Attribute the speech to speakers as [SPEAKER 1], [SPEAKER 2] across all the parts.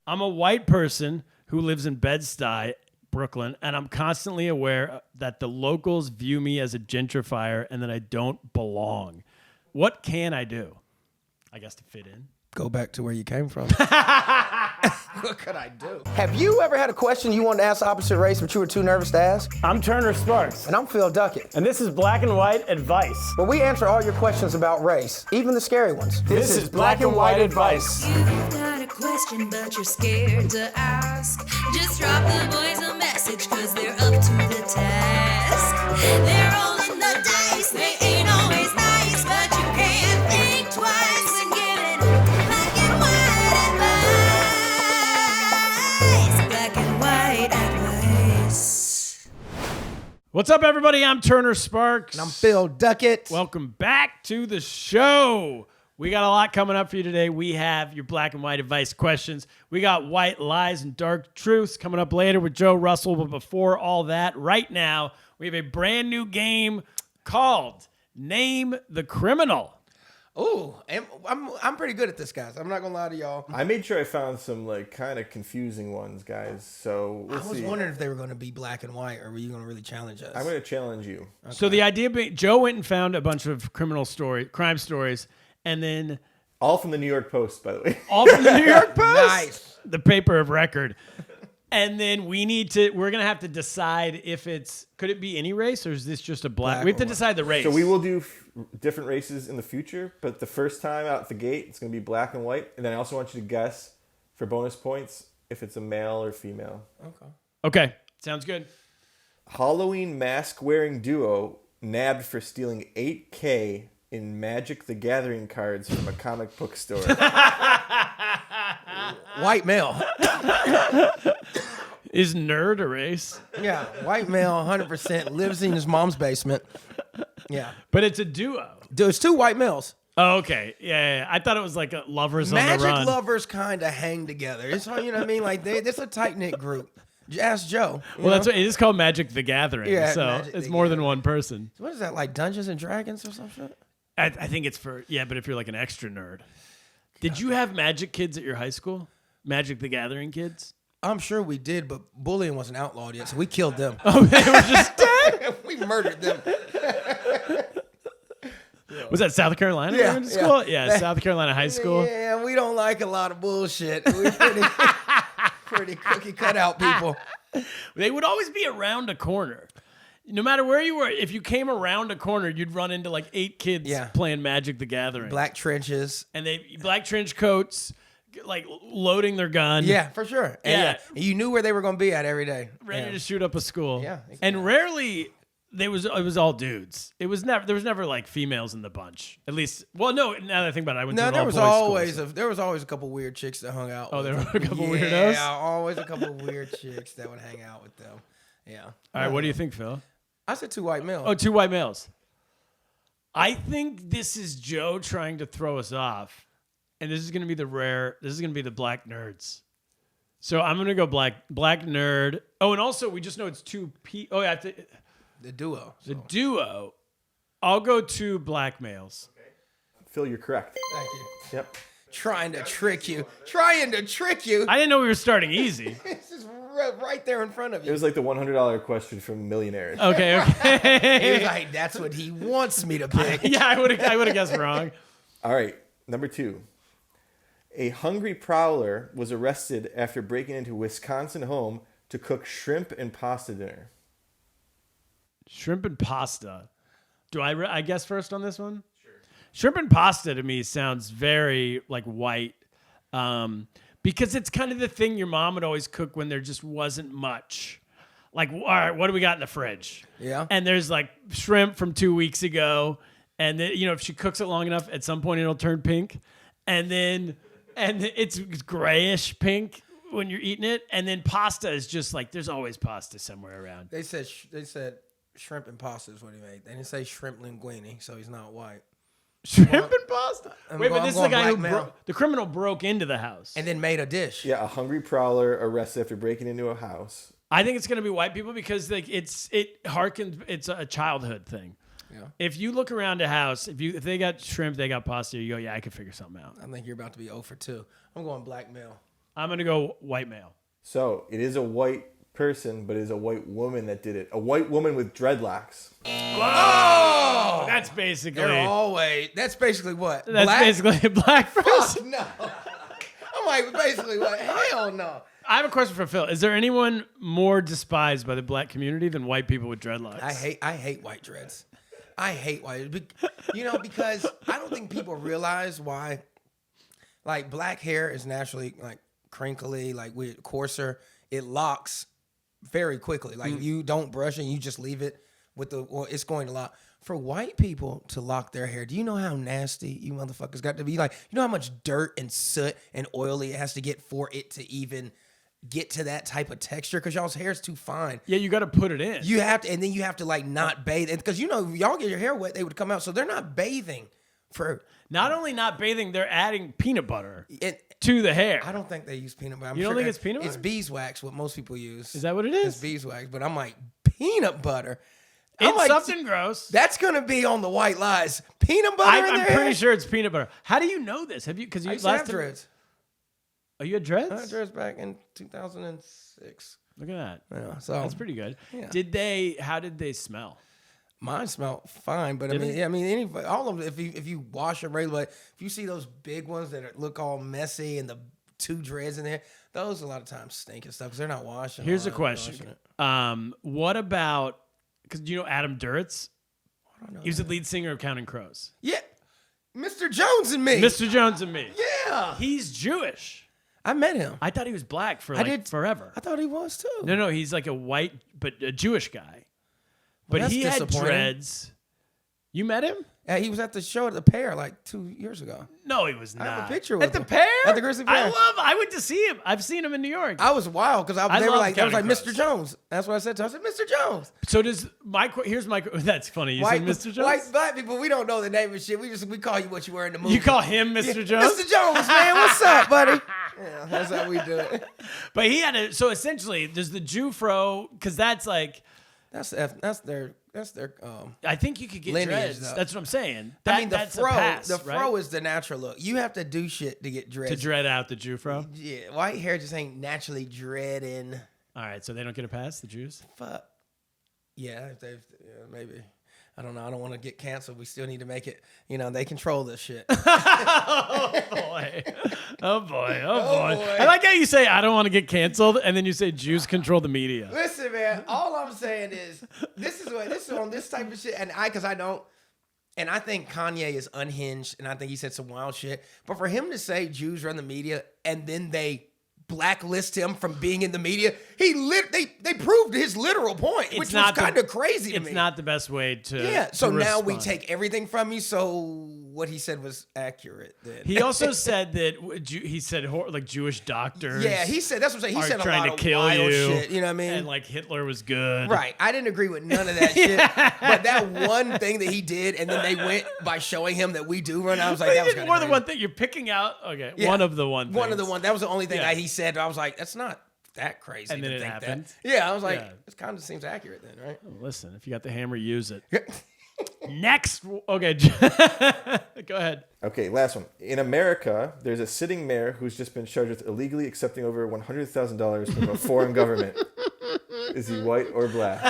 [SPEAKER 1] I'm a white person who lives in Bed-Stuy, Brooklyn, and I'm constantly aware that the locals view me as a gentrifier and that I don't belong. What can I do? I guess to fit in.
[SPEAKER 2] Go back to where you came from. What could I do? Have you ever had a question you wanted to ask the opposite race but you were too nervous to ask?
[SPEAKER 3] I'm Turner Sparks.
[SPEAKER 2] And I'm Phil Duckett.
[SPEAKER 3] And this is Black and White Advice.
[SPEAKER 2] Where we answer all your questions about race, even the scary ones.
[SPEAKER 3] This is Black and White Advice.
[SPEAKER 4] You've got a question, but you're scared to ask. Just drop the boys a message, cause they're up to the task. They're rolling the dice, they ain't always nice, but you can't think twice when giving black and white advice. Black and white advice.
[SPEAKER 1] What's up, everybody? I'm Turner Sparks.
[SPEAKER 2] And I'm Phil Duckett.
[SPEAKER 1] Welcome back to the show. We got a lot coming up for you today. We have your black and white advice questions. We got white lies and dark truths coming up later with Joe Russell. But before all that, right now, we have a brand new game called Name the Criminal.
[SPEAKER 2] Ooh, I'm pretty good at this, guys. I'm not gonna lie to y'all.
[SPEAKER 5] I made sure I found some kind of confusing ones, guys. So we'll
[SPEAKER 2] I was
[SPEAKER 5] see.
[SPEAKER 2] wondering if they were gonna be black and white, or were you gonna really challenge us?
[SPEAKER 5] I'm gonna challenge you.
[SPEAKER 1] Okay. So the idea being, Joe went and found a bunch of crime stories, and then
[SPEAKER 5] all from the New York Post, by the way.
[SPEAKER 1] All from the New York Post.
[SPEAKER 2] Nice.
[SPEAKER 1] The paper of record. And then we're going to have to decide if could it be any race or is this just a black? We have to decide the race.
[SPEAKER 5] So we will do different races in the future, but the first time out the gate, it's going to be black and white. And then I also want you to guess for bonus points if it's a male or female.
[SPEAKER 1] Okay. Sounds good.
[SPEAKER 5] Halloween mask-wearing duo nabbed for stealing $8K in Magic the Gathering cards from a comic book store.
[SPEAKER 2] White male.
[SPEAKER 1] Is nerd a race?
[SPEAKER 2] Yeah, white male, 100%, lives in his mom's basement. Yeah.
[SPEAKER 1] But it's a duo.
[SPEAKER 2] Dude, it's two white males.
[SPEAKER 1] Oh, okay. Yeah. I thought it was like a lovers on the
[SPEAKER 2] Magic
[SPEAKER 1] run.
[SPEAKER 2] lovers kind of hang together. It's, you know what I mean? Like, it's a tight-knit group. Ask Joe.
[SPEAKER 1] Well, that's what it is called Magic the Gathering.
[SPEAKER 2] Yeah,
[SPEAKER 1] so
[SPEAKER 2] Magic
[SPEAKER 1] it's
[SPEAKER 2] the
[SPEAKER 1] more than
[SPEAKER 2] Gathering.
[SPEAKER 1] one person.
[SPEAKER 2] What is that, like Dungeons and Dragons or some shit?
[SPEAKER 1] I think it's but if you're like an extra nerd. Did you have Magic kids at your high school? Magic the Gathering kids?
[SPEAKER 2] I'm sure we did, but bullying wasn't outlawed yet, so we killed them.
[SPEAKER 1] Oh, they were just dead?
[SPEAKER 2] We murdered them.
[SPEAKER 1] Was that South Carolina?
[SPEAKER 2] Yeah,
[SPEAKER 1] You went to school? Yeah, South Carolina high school.
[SPEAKER 2] Yeah, we don't like a lot of bullshit. We're pretty cookie cutout people.
[SPEAKER 1] They would always be around a corner. No matter where you were, if you came around a corner, you'd run into like 8 kids playing Magic the Gathering.
[SPEAKER 2] Black trenches.
[SPEAKER 1] And black trench coats, like loading their gun.
[SPEAKER 2] Yeah, for sure. And
[SPEAKER 1] Yeah.
[SPEAKER 2] you knew where they were going to be at every day.
[SPEAKER 1] Ready to shoot up a school.
[SPEAKER 2] Yeah, exactly.
[SPEAKER 1] And rarely it was all dudes. There was never like females in the bunch. At least, well, no, now that I think about it, I went to
[SPEAKER 2] No,
[SPEAKER 1] an
[SPEAKER 2] there
[SPEAKER 1] all
[SPEAKER 2] was
[SPEAKER 1] boys
[SPEAKER 2] always
[SPEAKER 1] school, so.
[SPEAKER 2] there was always a couple weird chicks that hung out.
[SPEAKER 1] Oh,
[SPEAKER 2] with
[SPEAKER 1] there
[SPEAKER 2] them.
[SPEAKER 1] were a couple weirdos?
[SPEAKER 2] Yeah, always a couple weird chicks that would hang out with them. Yeah.
[SPEAKER 1] All right, what do you think, Phil?
[SPEAKER 2] I said two white males.
[SPEAKER 1] Oh, 2 white males. I think this is Joe trying to throw us off, and this is going to be the black nerds. So I'm going to go black nerd. Oh, and also we just know it's 2 P. Oh, yeah,
[SPEAKER 2] The duo.
[SPEAKER 1] the duo. I'll go 2 black males.
[SPEAKER 5] Phil, you're correct.
[SPEAKER 2] Thank you.
[SPEAKER 5] Yep.
[SPEAKER 2] Trying to trick you.
[SPEAKER 1] I didn't know we were starting easy.
[SPEAKER 2] This is right there in front of
[SPEAKER 5] It
[SPEAKER 2] you.
[SPEAKER 5] was like the $100 question from Millionaires.
[SPEAKER 1] Okay.
[SPEAKER 2] He was like, that's what he wants me to pick.
[SPEAKER 1] Yeah, I would have guessed wrong.
[SPEAKER 5] All right, number 2. A hungry prowler was arrested after breaking into a Wisconsin home to cook shrimp and pasta dinner.
[SPEAKER 1] Shrimp and pasta. Do I guess first on this one? Sure. Shrimp and pasta to me sounds very like white, because it's kind of the thing your mom would always cook when there just wasn't much. Like, all right, what do we got in the fridge?
[SPEAKER 2] Yeah.
[SPEAKER 1] And there's like shrimp from 2 weeks ago, and then, if she cooks it long enough, at some point it'll turn pink, and it's grayish pink when you're eating it, and then pasta is just like there's always pasta somewhere around.
[SPEAKER 2] They said shrimp and pasta is what he made. They didn't say shrimp linguine, so he's not white.
[SPEAKER 1] Shrimp and pasta. Wait, but
[SPEAKER 2] I'm
[SPEAKER 1] this is the
[SPEAKER 2] going
[SPEAKER 1] guy who
[SPEAKER 2] black male.
[SPEAKER 1] the criminal broke into the house.
[SPEAKER 2] And then made a dish.
[SPEAKER 5] Yeah, a hungry prowler arrested after breaking into a house.
[SPEAKER 1] I think it's gonna be white people because like it's a childhood thing.
[SPEAKER 2] Yeah.
[SPEAKER 1] If you look around a house, if they got shrimp, they got pasta, you go, yeah, I could figure something out.
[SPEAKER 2] I think you're about to be 0 for 2. I'm going black male.
[SPEAKER 1] I'm going to go white male.
[SPEAKER 5] So it is a white person, but it is a white woman that did it. A white woman with dreadlocks.
[SPEAKER 1] Oh! That's basically...
[SPEAKER 2] That's basically what?
[SPEAKER 1] That's
[SPEAKER 2] Black?
[SPEAKER 1] basically a black person.
[SPEAKER 2] No. I'm like, basically what? Hell no.
[SPEAKER 1] I have a question for Phil. Is there anyone more despised by the black community than white people with dreadlocks?
[SPEAKER 2] I hate white dreads. I hate white, because I don't think people realize why. Like black hair is naturally like crinkly, like with coarser. It locks very quickly. Like you don't brush it, you just leave it it's going to lock. For white people to lock their hair, do you know how nasty you motherfuckers got to be? Like, you know how much dirt and soot and oily it has to get for it to even get to that type of texture? Because y'all's hair is too fine.
[SPEAKER 1] Yeah, you got to put it in.
[SPEAKER 2] You have to, and then you have to like not bathe. Because y'all get your hair wet, they would come out. So they're not bathing for.
[SPEAKER 1] Not only not bathing, they're adding peanut butter
[SPEAKER 2] It,
[SPEAKER 1] to the hair.
[SPEAKER 2] I don't think they use peanut butter.
[SPEAKER 1] You don't think it's peanut butter?
[SPEAKER 2] It's beeswax, what most people use.
[SPEAKER 1] Is that what it is?
[SPEAKER 2] It's beeswax. But I'm like, peanut butter? I'm
[SPEAKER 1] It's
[SPEAKER 2] like,
[SPEAKER 1] something gross.
[SPEAKER 2] That's going to be on the white lies. Peanut butter in
[SPEAKER 1] I'm
[SPEAKER 2] their
[SPEAKER 1] pretty
[SPEAKER 2] hair?
[SPEAKER 1] sure it's peanut butter. How do you know this? Have you? Because
[SPEAKER 2] I
[SPEAKER 1] you
[SPEAKER 2] used to
[SPEAKER 1] last
[SPEAKER 2] have
[SPEAKER 1] time-
[SPEAKER 2] dreads.
[SPEAKER 1] Oh, you had dreads?
[SPEAKER 2] I had dreads back in 2006.
[SPEAKER 1] Look at that.
[SPEAKER 2] Yeah, so
[SPEAKER 1] That's pretty good.
[SPEAKER 2] Yeah.
[SPEAKER 1] How did they smell?
[SPEAKER 2] Mine smell fine, but
[SPEAKER 1] Did
[SPEAKER 2] I mean, all of them. If you wash them regularly, if you see those big ones that look all messy and the two dreads in there, those a lot of times stink and stuff because they're not washing.
[SPEAKER 1] Here's a
[SPEAKER 2] not
[SPEAKER 1] question.
[SPEAKER 2] washing it.
[SPEAKER 1] What about, because you know Adam Duritz?
[SPEAKER 2] I don't know
[SPEAKER 1] He was the lead singer of Counting Crows.
[SPEAKER 2] Yeah, Mr. Jones and me.
[SPEAKER 1] Mr. Jones and me.
[SPEAKER 2] Yeah,
[SPEAKER 1] He's Jewish.
[SPEAKER 2] I met him.
[SPEAKER 1] I thought he was black for forever.
[SPEAKER 2] I thought he was too.
[SPEAKER 1] No, he's like a white, but a Jewish guy. But
[SPEAKER 2] that's
[SPEAKER 1] he had
[SPEAKER 2] disappointing.
[SPEAKER 1] dreads. You met him?
[SPEAKER 2] He was at the show at the Pear like 2 years ago.
[SPEAKER 1] No, he was
[SPEAKER 2] I
[SPEAKER 1] not.
[SPEAKER 2] have a picture with
[SPEAKER 1] At the
[SPEAKER 2] him.
[SPEAKER 1] Pear?
[SPEAKER 2] At the Grizzly Pear.
[SPEAKER 1] I went to see him. I've seen him in New York.
[SPEAKER 2] I was wild because
[SPEAKER 1] I
[SPEAKER 2] they were
[SPEAKER 1] love
[SPEAKER 2] like, I was like,
[SPEAKER 1] Counting
[SPEAKER 2] Mr.
[SPEAKER 1] Crows.
[SPEAKER 2] Jones. That's what I said to him. I said, Mr. Jones.
[SPEAKER 1] So here's my, that's funny. You said Mr. Jones?
[SPEAKER 2] White black people, we don't know the name of shit. We call you what you were in the movie.
[SPEAKER 1] You call him Mr. Jones?
[SPEAKER 2] Mr. Jones, man. What's up, buddy? Yeah, that's how we do it.
[SPEAKER 1] But he had so essentially, there's the Jew fro, because that's like,
[SPEAKER 2] That's their
[SPEAKER 1] I think you could get
[SPEAKER 2] lineage,
[SPEAKER 1] dreads.
[SPEAKER 2] though.
[SPEAKER 1] That's what I'm saying.
[SPEAKER 2] I mean, the
[SPEAKER 1] that's
[SPEAKER 2] fro,
[SPEAKER 1] a pass,
[SPEAKER 2] the
[SPEAKER 1] right?
[SPEAKER 2] fro is the natural look. You have to do shit to get dreads.
[SPEAKER 1] To dread out the Jew fro.
[SPEAKER 2] Yeah, white hair just ain't naturally dreading.
[SPEAKER 1] All right, so they don't get a pass, the Jews?
[SPEAKER 2] Fuck. Yeah, maybe. I don't know. I don't want to get canceled. We still need to make it. They control this shit.
[SPEAKER 1] Oh boy. Oh boy. I like how you say I don't want to get canceled, and then you say Jews control the media.
[SPEAKER 2] Listen, man. All I'm saying is this is on this type of shit, and I think Kanye is unhinged, and I think he said some wild shit. But for him to say Jews run the media, and then they blacklist him from being in the media, they proved his literal point, which was kind of crazy to me.
[SPEAKER 1] It's not the best way to.
[SPEAKER 2] Yeah. So
[SPEAKER 1] to
[SPEAKER 2] now we
[SPEAKER 1] respond.
[SPEAKER 2] take everything from you. So what he said was accurate. Then
[SPEAKER 1] He also said that he said like Jewish doctors.
[SPEAKER 2] yeah, he said that's what I'm saying. He
[SPEAKER 1] are
[SPEAKER 2] said a
[SPEAKER 1] trying
[SPEAKER 2] lot
[SPEAKER 1] to
[SPEAKER 2] of
[SPEAKER 1] kill
[SPEAKER 2] wild
[SPEAKER 1] you.
[SPEAKER 2] shit. You know what I mean?
[SPEAKER 1] And like Hitler was good.
[SPEAKER 2] Right. I didn't agree with none of that shit. But that one thing that he did, and then they went by showing him that we do run. I was like, that was
[SPEAKER 1] More
[SPEAKER 2] kinda
[SPEAKER 1] than
[SPEAKER 2] crazy.
[SPEAKER 1] one thing. You're picking out. Okay.
[SPEAKER 2] Yeah.
[SPEAKER 1] One of the one.
[SPEAKER 2] One of the
[SPEAKER 1] things.
[SPEAKER 2] one. That was the only thing
[SPEAKER 1] Yeah.
[SPEAKER 2] he said. I was like, that's not that crazy.
[SPEAKER 1] And then
[SPEAKER 2] to
[SPEAKER 1] it
[SPEAKER 2] think
[SPEAKER 1] happened.
[SPEAKER 2] That. Yeah. I was like,
[SPEAKER 1] Yeah.
[SPEAKER 2] it kind of seems accurate then, right?
[SPEAKER 1] Listen, if you got the hammer, use it. Next. Okay. Go ahead.
[SPEAKER 5] Okay, last one. In America, there's a sitting mayor who's just been charged with illegally accepting over $100,000 from a foreign government. Is he white or black?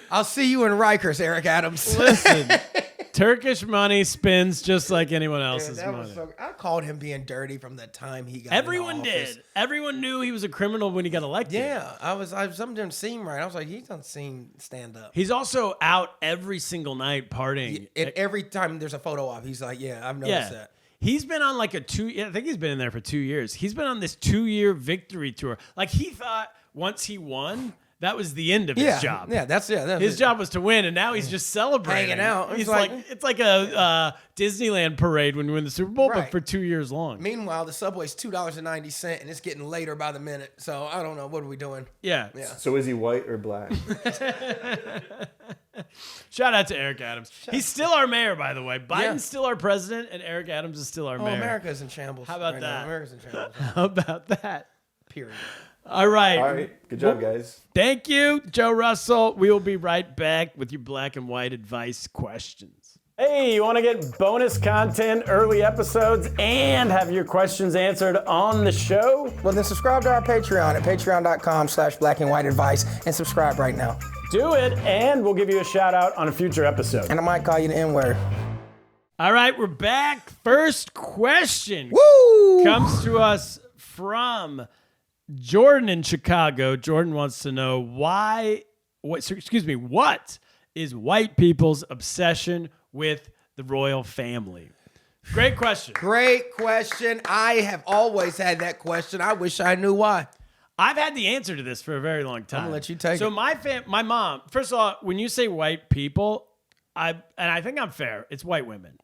[SPEAKER 2] I'll see you in Rikers, Eric Adams.
[SPEAKER 1] Listen, Turkish money spins just like anyone else's
[SPEAKER 2] That
[SPEAKER 1] money.
[SPEAKER 2] was I called him being dirty from the time he got
[SPEAKER 1] Everyone
[SPEAKER 2] into office.
[SPEAKER 1] did. Everyone knew he was a criminal when he got elected.
[SPEAKER 2] Yeah, something didn't seem right. I was like, he doesn't seem stand up.
[SPEAKER 1] He's also out every single night partying.
[SPEAKER 2] Every time there's a photo op, he's like, yeah, I've noticed that.
[SPEAKER 1] He's been on like I think he's been in there for 2 years. He's been on this 2-year victory tour. Like he thought once he won, that was the end of his job.
[SPEAKER 2] Yeah, that's
[SPEAKER 1] His job was to win, and now he's just celebrating.
[SPEAKER 2] Hanging out.
[SPEAKER 1] He's like it's like a Disneyland parade when you win the Super Bowl, but
[SPEAKER 2] Right.
[SPEAKER 1] for 2 years long.
[SPEAKER 2] Meanwhile, the subway's $2.90, and it's getting later by the minute. So I don't know. What are we doing?
[SPEAKER 1] Yeah.
[SPEAKER 5] So is he white or black?
[SPEAKER 1] Shout out to Eric Adams. He's still our mayor, by the way. Biden's still our president, and Eric Adams is still our mayor.
[SPEAKER 2] America's in shambles.
[SPEAKER 1] How about
[SPEAKER 2] right
[SPEAKER 1] that?
[SPEAKER 2] now. America's in shambles.
[SPEAKER 1] How about that?
[SPEAKER 2] Period.
[SPEAKER 1] All right.
[SPEAKER 5] All right, good job, guys.
[SPEAKER 1] Thank you, Joe Russell. We will be right back with your black and white advice questions.
[SPEAKER 3] Hey, you want to get bonus content, early episodes, and have your questions answered on the show?
[SPEAKER 2] Well, then subscribe to our Patreon at patreon.com/blackandwhiteadvice and subscribe right now.
[SPEAKER 3] Do it, and we'll give you a shout out on a future episode.
[SPEAKER 2] And I might call you the N-word.
[SPEAKER 1] All right, we're back. First question
[SPEAKER 2] Woo!
[SPEAKER 1] comes to us from Jordan in Chicago. Jordan wants to know what is white people's obsession with the royal family? Great question.
[SPEAKER 2] Great question. I have always had that question. I wish I knew why.
[SPEAKER 1] I've had the answer to this for a very long time.
[SPEAKER 2] I'm gonna let you take
[SPEAKER 1] so
[SPEAKER 2] it.
[SPEAKER 1] My mom, first of all, when you say white people, I think I'm fair. It's white women.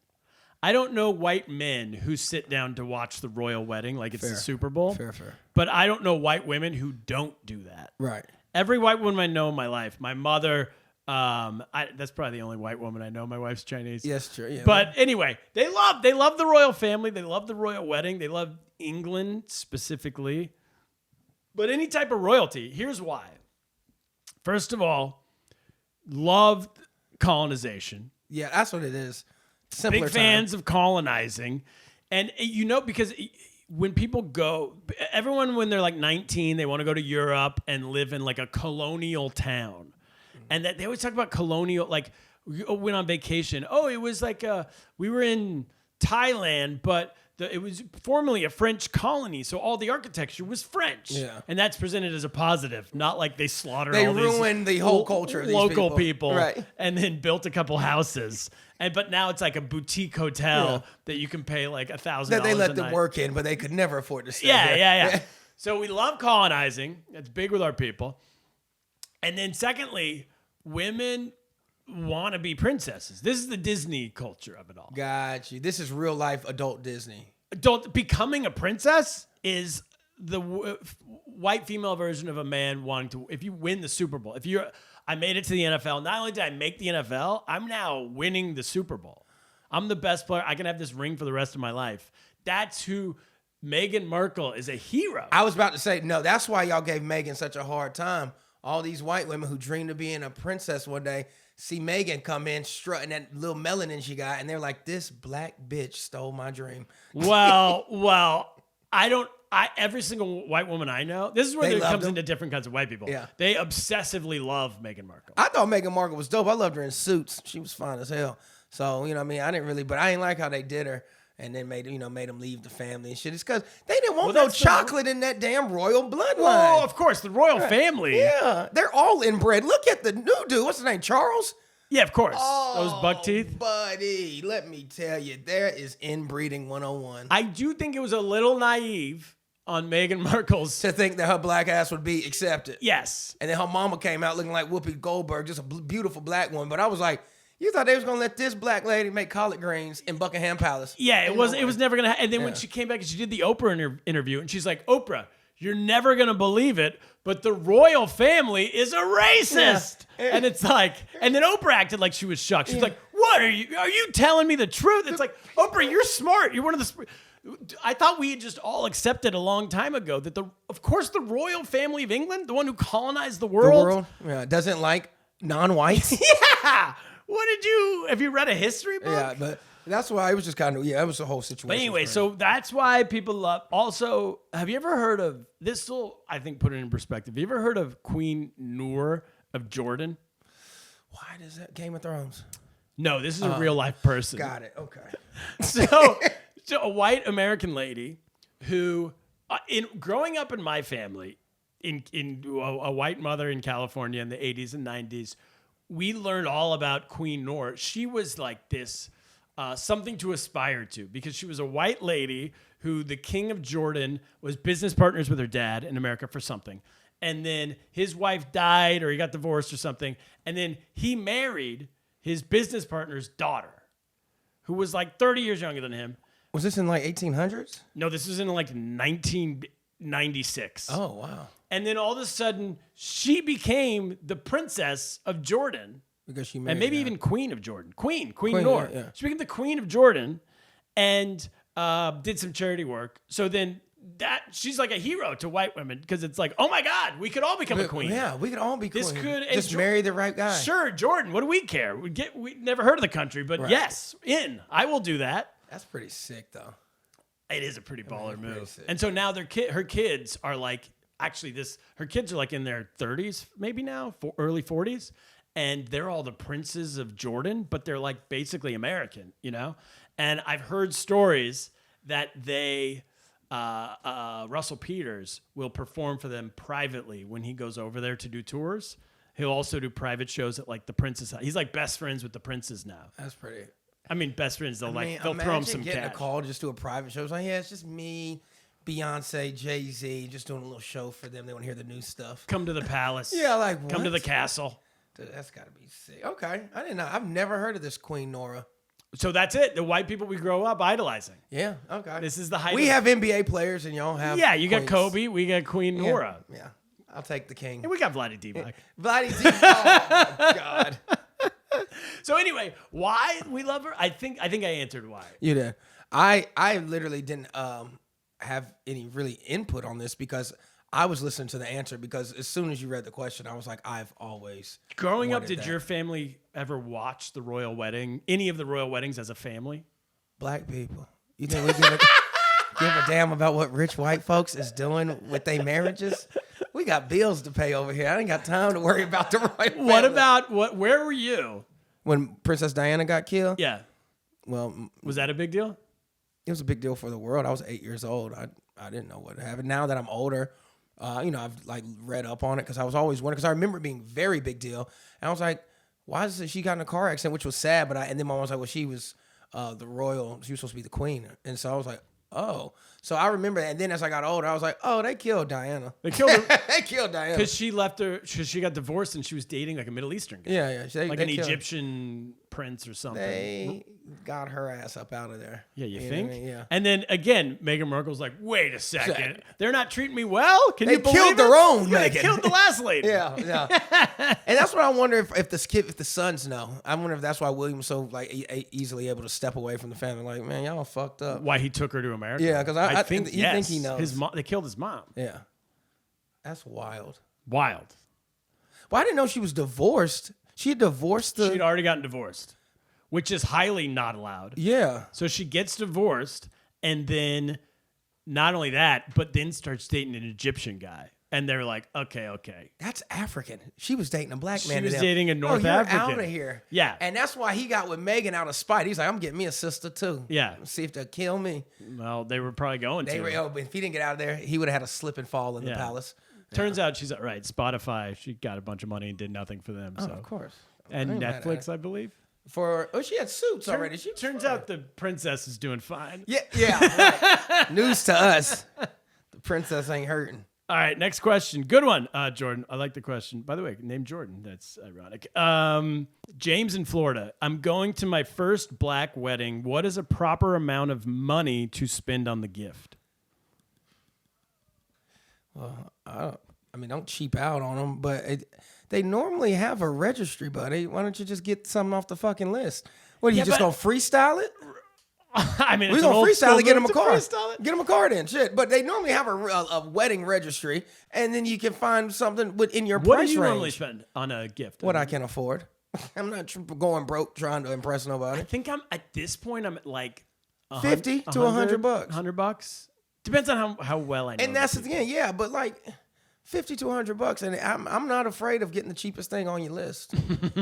[SPEAKER 1] I don't know white men who sit down to watch the royal wedding like it's the Super Bowl.
[SPEAKER 2] Fair.
[SPEAKER 1] But I don't know white women who don't do that.
[SPEAKER 2] Right.
[SPEAKER 1] Every white woman I know in my life, my mother, that's probably the only white woman I know. My wife's Chinese.
[SPEAKER 2] Yes, true. Yeah,
[SPEAKER 1] But anyway, they love the royal family. They love the royal wedding. They love England specifically. But any type of royalty, here's why. First of all, loved colonization.
[SPEAKER 2] yeah, that's what it is. Simpler
[SPEAKER 1] Big fans of colonizing. And because when people go, everyone when they're like 19, they want to go to Europe and live in like a colonial town. And that they always talk about colonial, like we went on vacation. Oh, it was like we were in Thailand, but it was formerly a French colony, so all the architecture was French.
[SPEAKER 2] Yeah.
[SPEAKER 1] And that's presented as a positive, not like they slaughtered
[SPEAKER 2] They
[SPEAKER 1] all these
[SPEAKER 2] ruined the whole culture of these
[SPEAKER 1] local people,
[SPEAKER 2] Right.
[SPEAKER 1] and then built a couple houses. But now it's like a boutique hotel that you can pay like $1,000
[SPEAKER 2] that they let
[SPEAKER 1] a
[SPEAKER 2] them
[SPEAKER 1] night.
[SPEAKER 2] work in, but they could never afford to stay
[SPEAKER 1] Yeah,
[SPEAKER 2] there.
[SPEAKER 1] yeah. So we love colonizing. It's big with our people. And then secondly, women want to be princesses. This is the Disney culture of it all.
[SPEAKER 2] Got you. This is real life adult Disney.
[SPEAKER 1] Becoming a princess is the white female version of a man wanting to. If you win the Super Bowl, I made it to the NFL. Not only did I make the NFL, I'm now winning the Super Bowl. I'm the best player. I can have this ring for the rest of my life. That's who Meghan Markle is, a hero.
[SPEAKER 2] I was about to say, no, that's why y'all gave Meghan such a hard time. All these white women who dreamed of being a princess one day see Meghan come in strutting that little melanin she got, and they're like, this black bitch stole my dream.
[SPEAKER 1] Well, every single white woman I know, this is where it comes into different kinds of white people.
[SPEAKER 2] Yeah.
[SPEAKER 1] They obsessively love Meghan Markle.
[SPEAKER 2] I thought Meghan Markle was dope. I loved her in Suits. She was fine as hell. So, you know what I mean? I didn't really, but I didn't like how they did her and then made them leave the family and shit. It's because they didn't want no chocolate in that damn royal bloodline.
[SPEAKER 1] Well, of course, the royal family.
[SPEAKER 2] Yeah, they're all inbred. Look at the new dude. What's his name? Charles?
[SPEAKER 1] Yeah, of course. Those buck teeth.
[SPEAKER 2] Buddy, let me tell you, there is inbreeding 101.
[SPEAKER 1] I do think it was a little naive on Meghan Markle's.
[SPEAKER 2] To think that her black ass would be accepted.
[SPEAKER 1] Yes.
[SPEAKER 2] And then her mama came out looking like Whoopi Goldberg, just a beautiful black woman. But I was like, you thought they was gonna let this black lady make collard greens in Buckingham Palace?
[SPEAKER 1] Yeah, it was never gonna happen. And then when she came back and she did the Oprah interview, and she's like, Oprah, you're never gonna believe it, but the royal family is a racist. Yeah. And it's like, and then Oprah acted like she was shocked. She's like, what are you telling me the truth? It's like, Oprah, you're smart. You're one of the. I thought we had just all accepted a long time ago that of course the royal family of England, the one who colonized the world,
[SPEAKER 2] doesn't like non-whites.
[SPEAKER 1] Yeah. Have you read a history book?
[SPEAKER 2] Yeah, but that's why it was just kind of, it was a whole situation.
[SPEAKER 1] But anyway, so that's why people love. Also, have you ever heard of this? Will, I think, put it in perspective. Have you ever heard of Queen Noor of Jordan?
[SPEAKER 2] Why does that Game of Thrones?
[SPEAKER 1] No, this is a real life person.
[SPEAKER 2] Got it. Okay.
[SPEAKER 1] So a white American lady who, growing up in my family, in a white mother in California in the 80s and 90s, we learned all about Queen Noor. She was like this, something to aspire to, because she was a white lady who the king of Jordan was business partners with her dad in America for something. And then his wife died or he got divorced or something. And then he married his business partner's daughter, who was like 30 years younger than him.
[SPEAKER 2] Was this in like 1800s?
[SPEAKER 1] No, this was in like 1996.
[SPEAKER 2] Oh, wow.
[SPEAKER 1] And then all of a sudden, she became the princess of Jordan.
[SPEAKER 2] Because she married
[SPEAKER 1] and maybe
[SPEAKER 2] her.
[SPEAKER 1] even queen of Jordan. Queen Noor.
[SPEAKER 2] Yeah.
[SPEAKER 1] She became the queen of Jordan and did some charity work. So then that she's like a hero to white women because it's like, oh my God, we could all become a queen.
[SPEAKER 2] Yeah, we could all be
[SPEAKER 1] This
[SPEAKER 2] queen.
[SPEAKER 1] could- and
[SPEAKER 2] just marry the right guy.
[SPEAKER 1] Sure, Jordan, what do we care? We never heard of the country, but
[SPEAKER 2] Right.
[SPEAKER 1] yes, I will do that.
[SPEAKER 2] That's pretty sick, though.
[SPEAKER 1] It is a pretty baller
[SPEAKER 2] pretty
[SPEAKER 1] move.
[SPEAKER 2] sick.
[SPEAKER 1] And so now her kids are like, her kids are like in their 30s, maybe now, early 40s. And they're all the princes of Jordan, but they're like basically American, you know? And I've heard stories that Russell Peters will perform for them privately when he goes over there to do tours. He'll also do private shows at like the Prince's house. He's like best friends with the princes now.
[SPEAKER 2] That's pretty.
[SPEAKER 1] I mean, best friends. They'll throw him
[SPEAKER 2] imagine
[SPEAKER 1] some
[SPEAKER 2] getting
[SPEAKER 1] cash.
[SPEAKER 2] a call just do a private show. It's like, yeah, it's just me, Beyonce, Jay-Z, just doing a little show for them. They want to hear the new stuff.
[SPEAKER 1] Come to the palace.
[SPEAKER 2] Yeah, like,
[SPEAKER 1] come to
[SPEAKER 2] what?
[SPEAKER 1] the castle.
[SPEAKER 2] Dude, that's got to be sick. Okay, I didn't know. I've never heard of this Queen Nora.
[SPEAKER 1] So that's it. The white people we grow up idolizing.
[SPEAKER 2] Yeah, okay.
[SPEAKER 1] This is the height.
[SPEAKER 2] We
[SPEAKER 1] of-
[SPEAKER 2] have NBA players, and y'all have.
[SPEAKER 1] Yeah, you got
[SPEAKER 2] queens.
[SPEAKER 1] Kobe. We got Queen
[SPEAKER 2] Yeah,
[SPEAKER 1] Nora.
[SPEAKER 2] Yeah, I'll take the king.
[SPEAKER 1] And we got Vladdy Divac.
[SPEAKER 2] Vladdy D. Oh my God.
[SPEAKER 1] So anyway, why we love her? I think I answered why.
[SPEAKER 2] You did. I literally didn't have any really input on this because I was listening to the answer because as soon as you read the question, I was like, I've always
[SPEAKER 1] Growing up,
[SPEAKER 2] wanted
[SPEAKER 1] did
[SPEAKER 2] that.
[SPEAKER 1] your family ever watch the royal wedding? Any of the royal weddings as a family?
[SPEAKER 2] Black people? You think we give a damn about what rich white folks is doing with their marriages? We got bills to pay over here. I ain't got time to worry about the right.
[SPEAKER 1] What about where were you?
[SPEAKER 2] when Princess Diana got killed?
[SPEAKER 1] Yeah.
[SPEAKER 2] Well,
[SPEAKER 1] Was that a big deal?
[SPEAKER 2] it was a big deal for the world. I was 8 years old. I didn't know what happened. Now that I'm older, I've like read up on it because I was always wondering because I remember it being a very big deal. And I was like, why is it she got in a car accident, which was sad. And then my mom was like, well, she was the royal. She was supposed to be the queen. And so I was like, oh. So I remember that. And then as I got older, I was like, oh, they killed Diana.
[SPEAKER 1] They killed her
[SPEAKER 2] They killed Diana.
[SPEAKER 1] because she left her. Cause she got divorced and she was dating like a Middle Eastern guy.
[SPEAKER 2] Yeah.
[SPEAKER 1] Like
[SPEAKER 2] they
[SPEAKER 1] an
[SPEAKER 2] killed her.
[SPEAKER 1] Egyptian prince or something.
[SPEAKER 2] They got her ass up out of there.
[SPEAKER 1] Yeah, you
[SPEAKER 2] know
[SPEAKER 1] think?
[SPEAKER 2] what I mean? Yeah.
[SPEAKER 1] And then again, Meghan Markle's like, wait a second. They're not treating me well? Can
[SPEAKER 2] They
[SPEAKER 1] you believe
[SPEAKER 2] killed
[SPEAKER 1] it?
[SPEAKER 2] their own
[SPEAKER 1] Yeah, they
[SPEAKER 2] Meghan.
[SPEAKER 1] killed the last lady.
[SPEAKER 2] Yeah. And that's what I wonder if the sons know. I wonder if that's why William's so like easily able to step away from the family. Like, man, y'all fucked up.
[SPEAKER 1] Why he took her to America.
[SPEAKER 2] Yeah, 'cause I
[SPEAKER 1] think
[SPEAKER 2] you think
[SPEAKER 1] yes.
[SPEAKER 2] he knows.
[SPEAKER 1] His mom, they killed his mom.
[SPEAKER 2] Yeah. That's wild.
[SPEAKER 1] Wild.
[SPEAKER 2] Well, I didn't know she was divorced. She had divorced the.
[SPEAKER 1] She'd already gotten divorced, which is highly not allowed.
[SPEAKER 2] Yeah.
[SPEAKER 1] So she gets divorced, and then not only that, but then starts dating an Egyptian guy. And they're like, okay.
[SPEAKER 2] That's African. She was dating a black
[SPEAKER 1] She
[SPEAKER 2] man.
[SPEAKER 1] was
[SPEAKER 2] to them.
[SPEAKER 1] dating a North
[SPEAKER 2] you're
[SPEAKER 1] African.
[SPEAKER 2] out of here.
[SPEAKER 1] Yeah.
[SPEAKER 2] And that's why he got with Meghan out of spite. He's like, I'm getting me a sister too.
[SPEAKER 1] Yeah.
[SPEAKER 2] See if they'll kill me.
[SPEAKER 1] Well, they were probably going
[SPEAKER 2] They
[SPEAKER 1] to.
[SPEAKER 2] were, if he didn't get out of there, he would have had a slip and fall in the
[SPEAKER 1] Yeah.
[SPEAKER 2] palace.
[SPEAKER 1] Turns out she's right. Spotify, she got a bunch of money and did nothing for them.
[SPEAKER 2] Oh,
[SPEAKER 1] So.
[SPEAKER 2] of course.
[SPEAKER 1] And
[SPEAKER 2] I ain't mad at
[SPEAKER 1] Netflix,
[SPEAKER 2] it.
[SPEAKER 1] I believe.
[SPEAKER 2] She had suits already. She was
[SPEAKER 1] Turns
[SPEAKER 2] fine.
[SPEAKER 1] out the princess is doing fine.
[SPEAKER 2] Yeah. Right. News to us. The princess ain't hurting.
[SPEAKER 1] All right, next question. Good one, Jordan. I like the question. By the way, named Jordan. That's ironic. James in Florida. I'm going to my first black wedding. What is a proper amount of money to spend on the gift?
[SPEAKER 2] Don't cheap out on them, but they normally have a registry, buddy. Why don't you just get something off the fucking list? What, are you
[SPEAKER 1] Yeah,
[SPEAKER 2] just
[SPEAKER 1] but-
[SPEAKER 2] going to freestyle it?
[SPEAKER 1] I mean,
[SPEAKER 2] We're
[SPEAKER 1] it's an
[SPEAKER 2] going to
[SPEAKER 1] old
[SPEAKER 2] freestyle
[SPEAKER 1] school
[SPEAKER 2] it, get them a
[SPEAKER 1] move to
[SPEAKER 2] car.
[SPEAKER 1] freestyle it.
[SPEAKER 2] Get them a car then, shit. But they normally have a wedding registry, and then you can find something within your
[SPEAKER 1] What
[SPEAKER 2] price
[SPEAKER 1] do you
[SPEAKER 2] range.
[SPEAKER 1] normally spend on a gift?
[SPEAKER 2] What I can afford. I'm not going broke trying to impress
[SPEAKER 1] I
[SPEAKER 2] nobody.
[SPEAKER 1] think I'm at this point. I'm at like
[SPEAKER 2] 50 to 100 bucks.
[SPEAKER 1] $100. Depends on how well I know.
[SPEAKER 2] And that's the
[SPEAKER 1] people.
[SPEAKER 2] thing, yeah. But like 50 to 100 bucks, and I'm not afraid of getting the cheapest thing on your list.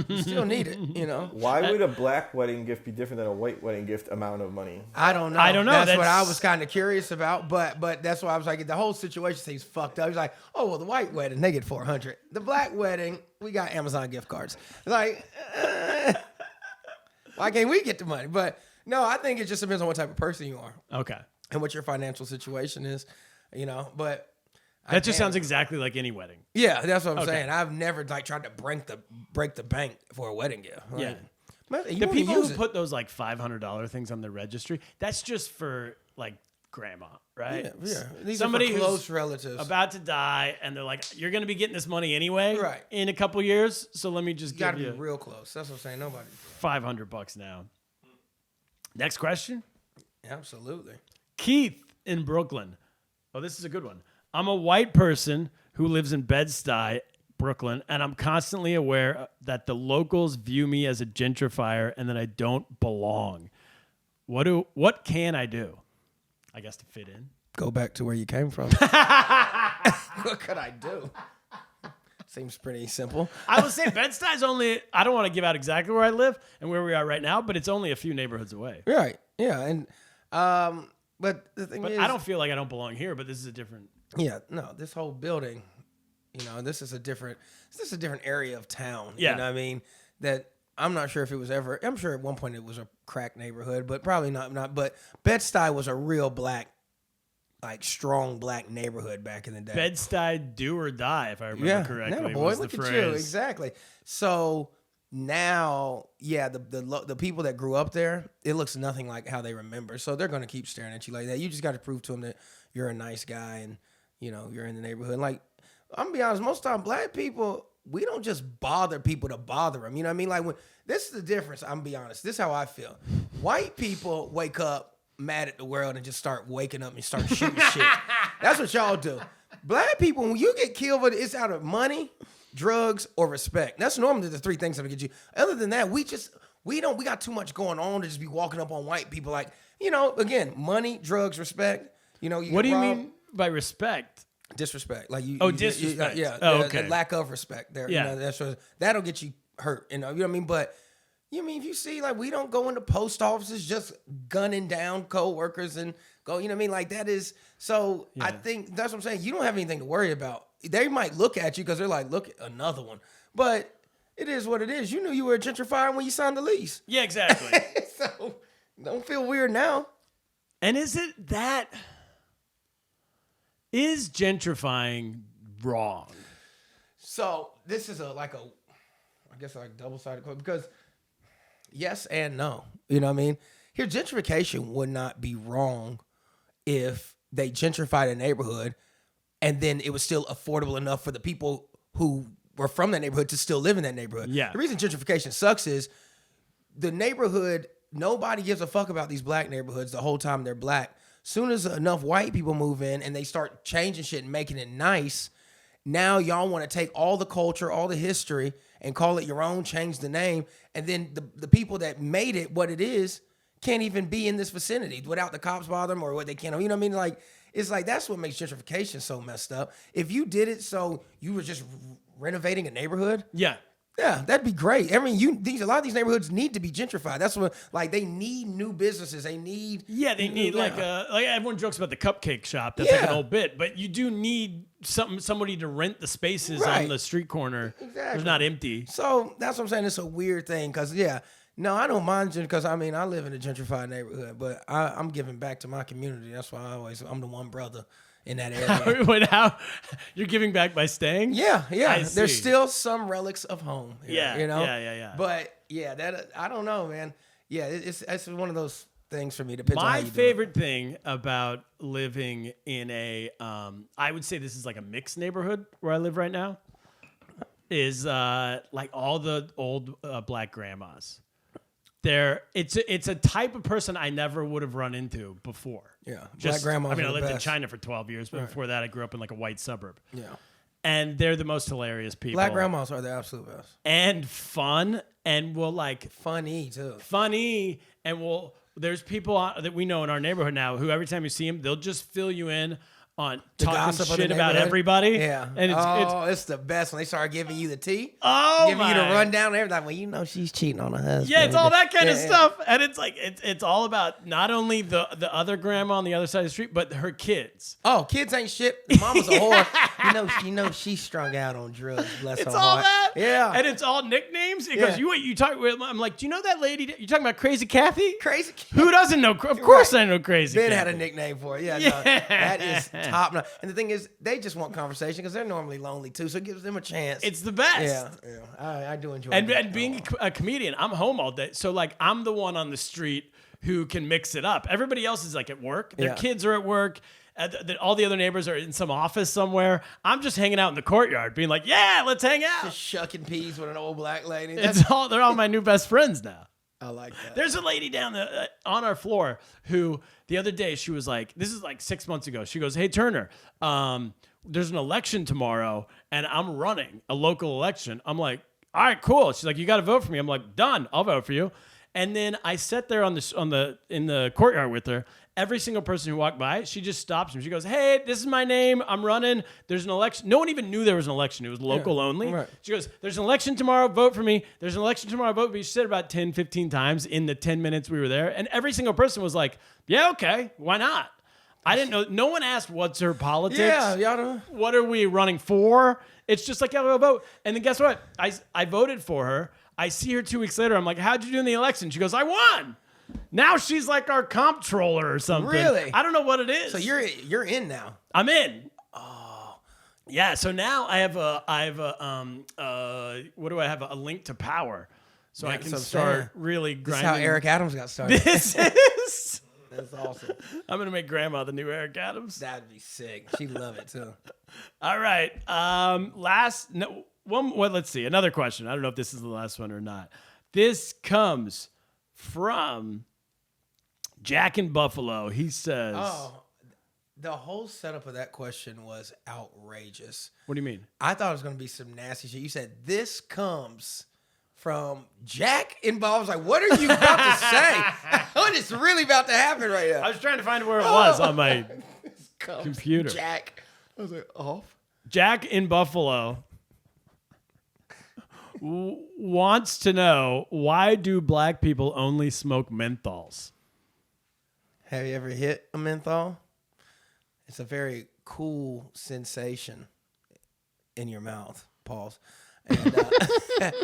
[SPEAKER 2] You still need it, you know.
[SPEAKER 5] Why would a black wedding gift be different than a white wedding gift amount of money?
[SPEAKER 2] I don't know. That's what I was kind of curious about, but that's why I was like, the whole situation seems fucked up. He's like, oh well, the white wedding they get 400. The black wedding we got Amazon gift cards. Like, why can't we get the money? But no, I think it just depends on what type of person you are
[SPEAKER 1] Okay.
[SPEAKER 2] and what your financial situation is, you know. But
[SPEAKER 1] That just sounds exactly like any wedding.
[SPEAKER 2] yeah, that's what I'm
[SPEAKER 1] Okay.
[SPEAKER 2] saying. I've never like tried to break the bank for a wedding gift. Like,
[SPEAKER 1] Yeah.
[SPEAKER 2] man, you
[SPEAKER 1] The
[SPEAKER 2] wanna
[SPEAKER 1] people
[SPEAKER 2] use
[SPEAKER 1] who
[SPEAKER 2] it.
[SPEAKER 1] put those like $500 things on the registry, that's just for like grandma, right?
[SPEAKER 2] Yeah. These
[SPEAKER 1] Somebody
[SPEAKER 2] are for
[SPEAKER 1] who's
[SPEAKER 2] close relatives.
[SPEAKER 1] about to die, and they're like, "You're going to be getting this money anyway,
[SPEAKER 2] Right.
[SPEAKER 1] in a couple years. So let me just
[SPEAKER 2] you gotta
[SPEAKER 1] give
[SPEAKER 2] be
[SPEAKER 1] you
[SPEAKER 2] real close. That's what I'm saying. Nobody.
[SPEAKER 1] $500 now." Next question,
[SPEAKER 2] Absolutely.
[SPEAKER 1] Keith in Brooklyn. Oh, this is a good one. I'm a white person who lives in Bed-Stuy, Brooklyn, and I'm constantly aware that the locals view me as a gentrifier and that I don't belong. What can I do? I guess to fit in.
[SPEAKER 2] Go back to where you came from. What could I do? Seems pretty simple.
[SPEAKER 1] I will say Bed-Stuy's only, I don't want to give out exactly where I live and where we are right now, but it's only a few neighborhoods away.
[SPEAKER 2] Right. Yeah. And but the thing is,
[SPEAKER 1] I don't feel like I don't belong here, but this is a different.
[SPEAKER 2] Yeah. No. This whole building, this is a different area of town.
[SPEAKER 1] Yeah.
[SPEAKER 2] You know what I mean? That I'm not sure if it was ever. I'm sure at one point it was a crack neighborhood, but probably not. But Bed-Stuy was a real black, like strong black neighborhood back in the day.
[SPEAKER 1] Bed-Stuy do or die, if I remember correctly.
[SPEAKER 2] Yeah, boy,
[SPEAKER 1] was
[SPEAKER 2] look
[SPEAKER 1] the
[SPEAKER 2] at
[SPEAKER 1] phrase.
[SPEAKER 2] you. Exactly. So now, yeah, the people that grew up there, it looks nothing like how they remember. So they're gonna keep staring at you like that. You just got to prove to them that you're a nice guy and you're in the neighborhood. Like I'm gonna be honest, most of the time, black people, we don't just bother people to bother them. You know what I mean? Like this is the difference. I'm gonna be honest. This is how I feel. White people wake up mad at the world and just start waking up and start shooting shit. That's what y'all do. Black people, when you get killed, it's out of money, drugs, or respect. That's normally the three things that get you. Other than that, we got too much going on to just be walking up on white people like, again, money, drugs, respect.
[SPEAKER 1] What do you mean by respect?
[SPEAKER 2] Disrespect. Like you.
[SPEAKER 1] Disrespect.
[SPEAKER 2] Okay. The lack of respect there.
[SPEAKER 1] Yeah.
[SPEAKER 2] That'll get you hurt. You know what I mean? But if you see, like, we don't go into post offices just gunning down co-workers and go, you know what I mean? Like, that is, so I think that's what I'm saying. You don't have anything to worry about. They might look at you because they're like, look, another one. But it is what it is. You knew you were a gentrifier when you signed the lease.
[SPEAKER 1] Yeah, exactly.
[SPEAKER 2] So don't feel weird now.
[SPEAKER 1] And is gentrifying wrong?
[SPEAKER 2] So this is I guess double-sided quote because yes and no. You know what I mean? Here, gentrification would not be wrong if they gentrified a neighborhood and then it was still affordable enough for the people who were from that neighborhood to still live in that neighborhood.
[SPEAKER 1] Yeah.
[SPEAKER 2] The reason gentrification sucks is the neighborhood, nobody gives a fuck about these black neighborhoods the whole time they're black. Soon as enough white people move in and they start changing shit and making it nice, now y'all want to take all the culture, all the history, and call it your own, change the name, and then the people that made it what it is can't even be in this vicinity without the cops bother them or what they can't. You know what I mean? Like, it's like that's what makes gentrification so messed up. If you did it so you were just renovating a neighborhood,
[SPEAKER 1] Yeah.
[SPEAKER 2] yeah, that'd be great. I mean, a lot of these neighborhoods need to be gentrified. That's what, like, they need new businesses. They need,
[SPEAKER 1] they need like everyone jokes about the cupcake shop. That's like an old bit, but you do need somebody to rent the spaces on the street corner.
[SPEAKER 2] Exactly.
[SPEAKER 1] They're not empty.
[SPEAKER 2] So that's what I'm saying. It's a weird thing because, no, I don't mind because, I live in a gentrified neighborhood, but I'm giving back to my community. That's why I'm the one brother in that area.
[SPEAKER 1] Wait, how you're giving back by staying?
[SPEAKER 2] Yeah.
[SPEAKER 1] I see.
[SPEAKER 2] There's still some relics of home.
[SPEAKER 1] Yeah. Yeah.
[SPEAKER 2] But that I don't know, man. Yeah, it's one of those things for me. Depends on how
[SPEAKER 1] My
[SPEAKER 2] you do it.
[SPEAKER 1] favorite thing about living in a, I would say this is like a mixed neighborhood where I live right now, is like all the old black grandmas. It's a type of person I never would have run into before.
[SPEAKER 2] Yeah,
[SPEAKER 1] Just,
[SPEAKER 2] black grandmas.
[SPEAKER 1] I
[SPEAKER 2] are the
[SPEAKER 1] lived in
[SPEAKER 2] best.
[SPEAKER 1] China for 12 years, but before that, I grew up in like a white suburb.
[SPEAKER 2] Yeah,
[SPEAKER 1] And they're the most hilarious people.
[SPEAKER 2] black grandmas are the absolute best.
[SPEAKER 1] And fun, and will like
[SPEAKER 2] Funny too.
[SPEAKER 1] funny, and will. There's people that we know in our neighborhood now who every time you see them, they'll just fill you in on talking
[SPEAKER 2] gossip of
[SPEAKER 1] shit
[SPEAKER 2] the
[SPEAKER 1] about
[SPEAKER 2] neighborhood?
[SPEAKER 1] everybody.
[SPEAKER 2] Yeah.
[SPEAKER 1] And
[SPEAKER 2] it's the best when they start giving you the tea.
[SPEAKER 1] Oh,
[SPEAKER 2] giving you the
[SPEAKER 1] my.
[SPEAKER 2] rundown and everything. Well, you know she's cheating on her husband.
[SPEAKER 1] Yeah, it's all that kind of
[SPEAKER 2] Yeah.
[SPEAKER 1] stuff, and it's like it's all about not only the other grandma on the other side of the street, but her kids.
[SPEAKER 2] Oh, kids ain't shit. The mama's a whore. You know she's strung out on drugs. Bless
[SPEAKER 1] It's
[SPEAKER 2] her
[SPEAKER 1] all
[SPEAKER 2] heart.
[SPEAKER 1] that,
[SPEAKER 2] Yeah.
[SPEAKER 1] and it's all nicknames because
[SPEAKER 2] Yeah.
[SPEAKER 1] you talk. I'm like, do you know that lady? You talking about Crazy Kathy?
[SPEAKER 2] Crazy.
[SPEAKER 1] Who doesn't know? Of course, I know Crazy.
[SPEAKER 2] Ben
[SPEAKER 1] Kathy.
[SPEAKER 2] had a nickname for it. Yeah,
[SPEAKER 1] Yeah.
[SPEAKER 2] No, that is top notch. And the thing is, they just want conversation because they're normally lonely too, so it gives them a chance.
[SPEAKER 1] It's the best.
[SPEAKER 2] yeah. I do enjoy
[SPEAKER 1] And,
[SPEAKER 2] that.
[SPEAKER 1] and being a comedian, I'm home all day. So, like, I'm the one on the street who can mix it up. Everybody else is, like, at work. Their
[SPEAKER 2] Yeah.
[SPEAKER 1] kids are at work. All the other neighbors are in some office somewhere. I'm just hanging out in the courtyard being like, yeah, let's hang out.
[SPEAKER 2] just shucking peas with an old black lady.
[SPEAKER 1] They're all my new best friends now.
[SPEAKER 2] I like that.
[SPEAKER 1] There's a lady down on our floor who the other day she was like, this is like 6 months ago. She goes, "Hey Turner, there's an election tomorrow, and I'm running a local election." I'm like, "All right, cool." She's like, "You got to vote for me." I'm like, "Done. I'll vote for you." And then I sat there in the courtyard with her. Every single person who walked by, she just stops and she goes, "Hey, this is my name. I'm running. There's an election." No one even knew there was an election. It was local only.
[SPEAKER 2] right.
[SPEAKER 1] She goes, "There's an election tomorrow. Vote for me. There's an election tomorrow. Vote for me." She said it about 10, 15 times in the 10 minutes we were there. And every single person was like, "Yeah, okay. Why not?" I didn't know. No one asked what's her politics.
[SPEAKER 2] Yeah, y'all don't.
[SPEAKER 1] What are we running for? It's just like, yeah, we'll vote. And then guess what? I voted for her. I see her 2 weeks later. I'm like, "How'd you do in the election?" She goes, "I won." Now she's like our comptroller or something.
[SPEAKER 2] Really?
[SPEAKER 1] I don't know what it is.
[SPEAKER 2] So you're in now.
[SPEAKER 1] I'm in. Oh. Yeah, so now I have a what do I have? A link to power. So I can
[SPEAKER 2] that's what I'm
[SPEAKER 1] start
[SPEAKER 2] saying.
[SPEAKER 1] really
[SPEAKER 2] That's
[SPEAKER 1] grinding.
[SPEAKER 2] how Eric Adams got started.
[SPEAKER 1] This is.
[SPEAKER 2] That's awesome.
[SPEAKER 1] I'm going to make grandma the new Eric Adams.
[SPEAKER 2] That'd be sick. She'd love it too.
[SPEAKER 1] All right. Let's see. Another question. I don't know if this is the last one or not. This comes from Jack in Buffalo. He says,
[SPEAKER 2] Oh, the whole setup of that question was outrageous.
[SPEAKER 1] "What do you mean?"
[SPEAKER 2] I thought it was going to be some nasty shit. You said, "This comes from Jack in Buffalo." I was like, what are you about to say? What is really about to happen right now?
[SPEAKER 1] I was trying to find where it was on my
[SPEAKER 2] Comes
[SPEAKER 1] computer.
[SPEAKER 2] Jack. I was like, off.
[SPEAKER 1] Jack in Buffalo wants to know, why do black people only smoke menthols?
[SPEAKER 2] Have you ever hit a menthol? It's a very cool sensation in your mouth. Pause. And,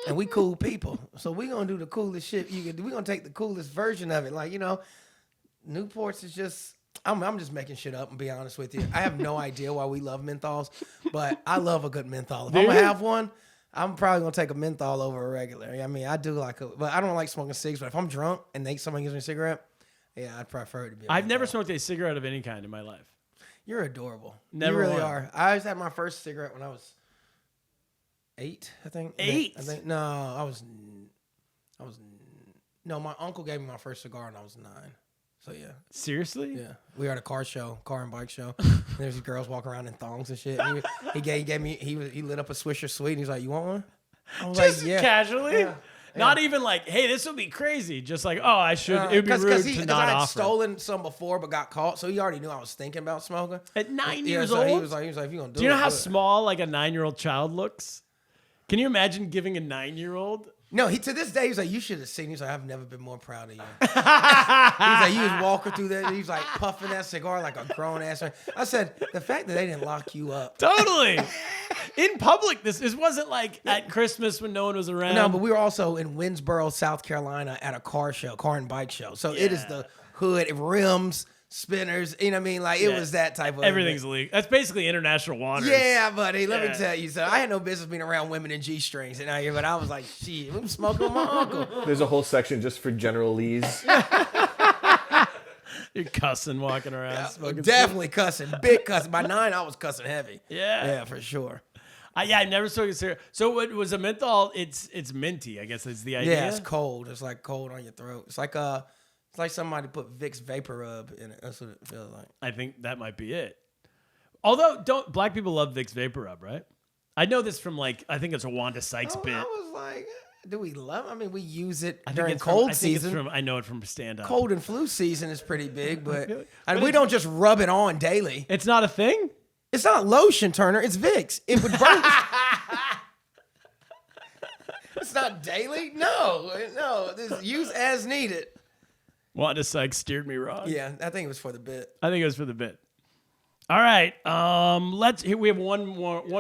[SPEAKER 2] and we cool people, so we gonna do the coolest shit you can do. We gonna take the coolest version of it. Like, Newports is just. I'm just making shit up and be honest with you. I have no idea why we love menthols, but I love a good menthol. If I'm gonna have one, I'm probably gonna take a menthol over a regular. I mean, I do but I don't like smoking cigs. But if I'm drunk and somebody gives me a cigarette, yeah, I'd prefer it to be.
[SPEAKER 1] I've never smoked a cigarette of any kind in my life.
[SPEAKER 2] You're adorable.
[SPEAKER 1] Never
[SPEAKER 2] You really
[SPEAKER 1] one.
[SPEAKER 2] are. I always had my first cigarette when I was 8, I think.
[SPEAKER 1] 8?
[SPEAKER 2] I think no, I was. No, my uncle gave me my first cigar when I was 9. So yeah.
[SPEAKER 1] Seriously?
[SPEAKER 2] Yeah, we were at a car and bike show. There's these girls walking around in thongs and shit. And he gave me. He lit up a Swisher Sweet. And he's like, "You want one?" I was
[SPEAKER 1] Just
[SPEAKER 2] like, "Yeah."
[SPEAKER 1] casually?
[SPEAKER 2] Yeah.
[SPEAKER 1] Not even like, "Hey, this would be crazy." Just like, "Oh, I should." It would be rude to not
[SPEAKER 2] I had
[SPEAKER 1] offer.
[SPEAKER 2] stolen some before, but got caught. So he already knew I was thinking about smoking.
[SPEAKER 1] At 9
[SPEAKER 2] Yeah,
[SPEAKER 1] years
[SPEAKER 2] so
[SPEAKER 1] old?
[SPEAKER 2] he was like, "If you gonna do it,
[SPEAKER 1] Do you know how
[SPEAKER 2] do it."
[SPEAKER 1] small like a 9-year-old child looks? Can you imagine giving a 9-year-old?
[SPEAKER 2] No, to this day, he's like, "You should have seen." He's like, "I've never been more proud of you." He's like, "You was walking through that." He's like puffing that cigar like a grown ass man. I said, "The fact that they didn't lock you up."
[SPEAKER 1] Totally. In public, this wasn't like at Christmas when no one was around.
[SPEAKER 2] No, but we were also in Winsboro, South Carolina, at a car and bike show. So it is the hood, rims, spinners. You know what I mean? Like it was that type of
[SPEAKER 1] everything's legal. That's basically international waters.
[SPEAKER 2] Yeah, buddy. Let
[SPEAKER 1] Yeah.
[SPEAKER 2] me tell you. So I had no business being around women in G-strings and out here, but I was like, "Shit, I'm smoking with my uncle."
[SPEAKER 5] There's a whole section just for General Lee's.
[SPEAKER 1] You're cussing, walking around. Smoking
[SPEAKER 2] Definitely cussing, big cussing. By 9, I was cussing heavy.
[SPEAKER 1] Yeah.
[SPEAKER 2] For sure.
[SPEAKER 1] I never smoked a cigarette. So what was a menthol? It's minty, I guess is the idea.
[SPEAKER 2] Yeah, it's cold. It's like cold on your throat. It's like somebody put Vicks Vapor Rub in it. That's what it feels like.
[SPEAKER 1] I think that might be it. Although, don't black people love Vicks Vapor Rub, right? I know this from I think it's a Wanda Sykes bit.
[SPEAKER 2] I was like, do we love? I mean, we use it
[SPEAKER 1] I think
[SPEAKER 2] during
[SPEAKER 1] it's
[SPEAKER 2] cold
[SPEAKER 1] I think it's
[SPEAKER 2] season.
[SPEAKER 1] I know it from stand up.
[SPEAKER 2] Cold and flu season is pretty big, but
[SPEAKER 1] But
[SPEAKER 2] we don't just rub it on daily.
[SPEAKER 1] It's not a thing?
[SPEAKER 2] It's not lotion, Turner. It's Vicks. It would burn. It's not daily. No. This use as needed.
[SPEAKER 1] Wanda Sykes steered me wrong.
[SPEAKER 2] Yeah, I think it was for the bit.
[SPEAKER 1] I think it was for the bit. All right. We have one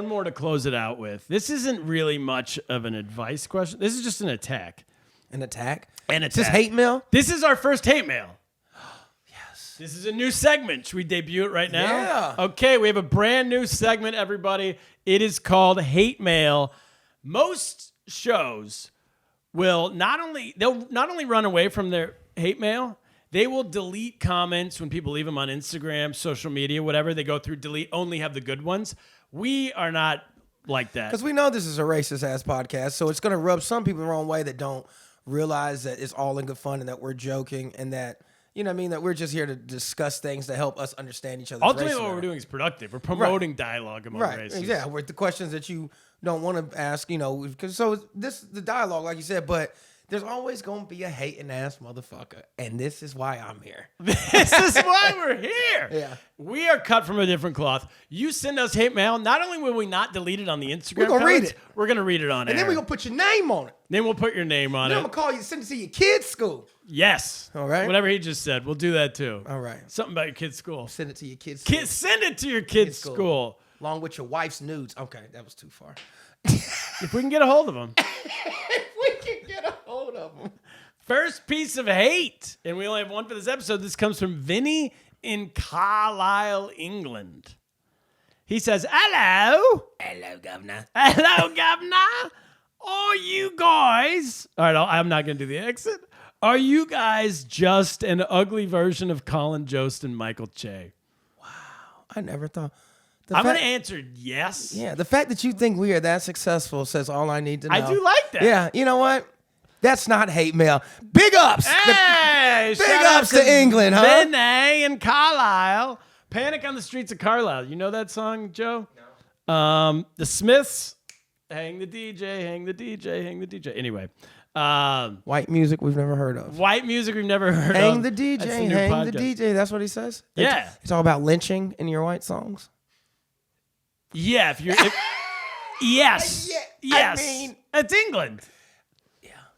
[SPEAKER 1] more to close it out with. This isn't really much of an advice question. This is just an attack.
[SPEAKER 2] An attack?
[SPEAKER 1] An
[SPEAKER 2] Is this
[SPEAKER 1] attack.
[SPEAKER 2] hate mail?
[SPEAKER 1] This is our first hate mail. Yes. This is a new segment. Should we debut it right now?
[SPEAKER 2] Yeah.
[SPEAKER 1] Okay, we have a brand new segment, everybody. It is called Hate Mail. Most shows will not only run away from their hate mail, they will delete comments when people leave them on Instagram, social media, whatever. They go through, delete, only have the good ones. We are not like that.
[SPEAKER 2] Because we know this is a racist ass podcast, so it's going to rub some people the wrong way that don't realize that it's all in good fun and that we're joking and that, you know what I mean, that we're just here to discuss things to help us understand each other's
[SPEAKER 1] Ultimately,
[SPEAKER 2] races
[SPEAKER 1] what
[SPEAKER 2] better.
[SPEAKER 1] we're doing is productive. We're promoting dialogue among races.
[SPEAKER 2] Yeah, with the questions that you don't want to ask, you know, because the dialogue, like you said, but there's always gonna be a hating ass motherfucker, and this is why I'm here.
[SPEAKER 1] This is why we're here.
[SPEAKER 2] Yeah.
[SPEAKER 1] We are cut from a different cloth. You send us hate mail. Not only will we not delete it on the Instagram,
[SPEAKER 2] We're gonna read
[SPEAKER 1] comments,
[SPEAKER 2] it.
[SPEAKER 1] We're gonna read it on
[SPEAKER 2] And
[SPEAKER 1] air.
[SPEAKER 2] then we're gonna put your name on it.
[SPEAKER 1] Then we'll put your name on
[SPEAKER 2] Then
[SPEAKER 1] it.
[SPEAKER 2] I'm gonna call you, send it to your kid's school.
[SPEAKER 1] Yes.
[SPEAKER 2] All right.
[SPEAKER 1] Whatever he just said, we'll do that too.
[SPEAKER 2] All right.
[SPEAKER 1] Something about your kid's school.
[SPEAKER 2] Send it to your kid's school.
[SPEAKER 1] Send it to your kid's
[SPEAKER 2] school.
[SPEAKER 1] school.
[SPEAKER 2] Along with your wife's nudes. Okay, that was too far.
[SPEAKER 1] If we can get a hold of them.
[SPEAKER 2] We can get a hold of them.
[SPEAKER 1] First piece of hate, and we only have one for this episode. This comes from Vinny in Carlisle, England. He says, hello.
[SPEAKER 2] Hello, governor.
[SPEAKER 1] Hello, governor. Are you guys... All right, I'm not going to do the exit. Are you guys just an ugly version of Colin Jost and Michael Che?
[SPEAKER 2] I never thought.
[SPEAKER 1] I'm going to answer yes.
[SPEAKER 2] Yeah, the fact that you think we are that successful says all I need to know.
[SPEAKER 1] I do like that.
[SPEAKER 2] Yeah, you know what? That's not hate mail. Big ups.
[SPEAKER 1] Hey,
[SPEAKER 2] Big
[SPEAKER 1] shout out
[SPEAKER 2] ups to England, huh?
[SPEAKER 1] Vinny in Carlisle. Panic on the Streets of Carlisle. You know that song, Joe? No. The Smiths. Hang the DJ, hang the DJ, hang the DJ. Anyway.
[SPEAKER 2] White music we've never heard of.
[SPEAKER 1] White music we've never heard of.
[SPEAKER 2] Hang the
[SPEAKER 1] That's
[SPEAKER 2] DJ,
[SPEAKER 1] new
[SPEAKER 2] hang
[SPEAKER 1] podcast.
[SPEAKER 2] the DJ. That's what he says?
[SPEAKER 1] Yeah.
[SPEAKER 2] It's all about lynching in your white songs?
[SPEAKER 1] Yeah, if you're... yes.
[SPEAKER 2] Yeah,
[SPEAKER 1] yes.
[SPEAKER 2] I mean-
[SPEAKER 1] It's England.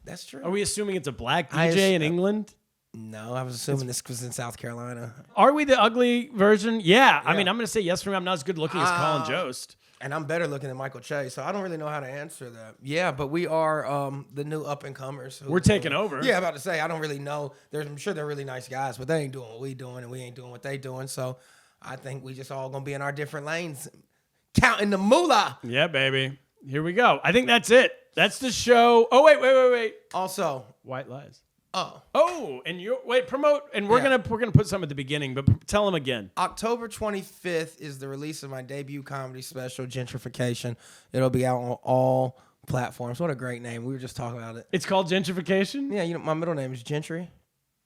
[SPEAKER 2] That's true.
[SPEAKER 1] Are we assuming it's a black
[SPEAKER 2] I
[SPEAKER 1] DJ in
[SPEAKER 2] assume-
[SPEAKER 1] England?
[SPEAKER 2] No, I was assuming this was in South Carolina.
[SPEAKER 1] Are we the ugly version? Yeah. I mean, I'm going to say yes for me. I'm not as good looking as Colin Jost.
[SPEAKER 2] And I'm better looking than Michael Che, so I don't really know how to answer that. Yeah, but we are the new up-and-comers.
[SPEAKER 1] We're taking over.
[SPEAKER 2] Yeah, about to say, I don't really know. I'm sure they're really nice guys, but they ain't doing what we doing, and we ain't doing what they doing. So I think we just all going to be in our different lanes, counting the moolah.
[SPEAKER 1] Yeah, baby. Here we go. I think that's it. That's the show. Oh, wait.
[SPEAKER 2] Also,
[SPEAKER 1] White Lies.
[SPEAKER 2] oh,
[SPEAKER 1] And you promote, and we're
[SPEAKER 2] Yeah.
[SPEAKER 1] gonna put some at the beginning, but tell them again.
[SPEAKER 2] October 25th is the release of my debut comedy special, Gentrification. It'll be out on all platforms. What a great name. We were just talking about it.
[SPEAKER 1] It's called Gentrification.
[SPEAKER 2] Yeah, you know, my middle name is Gentry,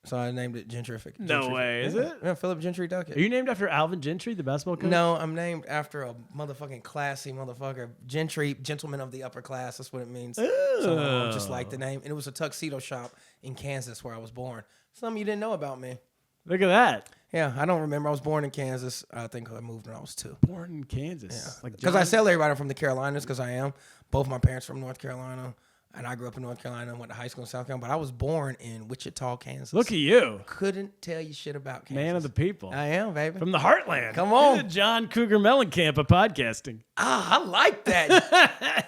[SPEAKER 2] so I named it Gentrific.
[SPEAKER 1] No way, is it?
[SPEAKER 2] Yeah, Philip Gentry Duckett.
[SPEAKER 1] Are you named after Alvin Gentry, the basketball coach?
[SPEAKER 2] No, I'm named after a motherfucking classy motherfucker. Gentry, gentleman of the upper class. That's what it means. So I just like the name. And it was a tuxedo shop in Kansas where I was born. Something you didn't know about me.
[SPEAKER 1] Look at that.
[SPEAKER 2] Yeah, I don't remember. I was born in Kansas. I think I moved when I was 2.
[SPEAKER 1] Born in Kansas. Like
[SPEAKER 2] Because I
[SPEAKER 1] John-
[SPEAKER 2] tell everybody I'm from the Carolinas because I am. Both my parents from North Carolina. And I grew up in North Carolina and went to high school in South Carolina. But I was born in Wichita, Kansas.
[SPEAKER 1] Look at you,
[SPEAKER 2] Couldn't tell you shit about Kansas.
[SPEAKER 1] man of the people,
[SPEAKER 2] I am, baby.
[SPEAKER 1] from the heartland.
[SPEAKER 2] Come
[SPEAKER 1] You're
[SPEAKER 2] on.
[SPEAKER 1] the John Cougar Mellencamp of podcasting.
[SPEAKER 2] I like that.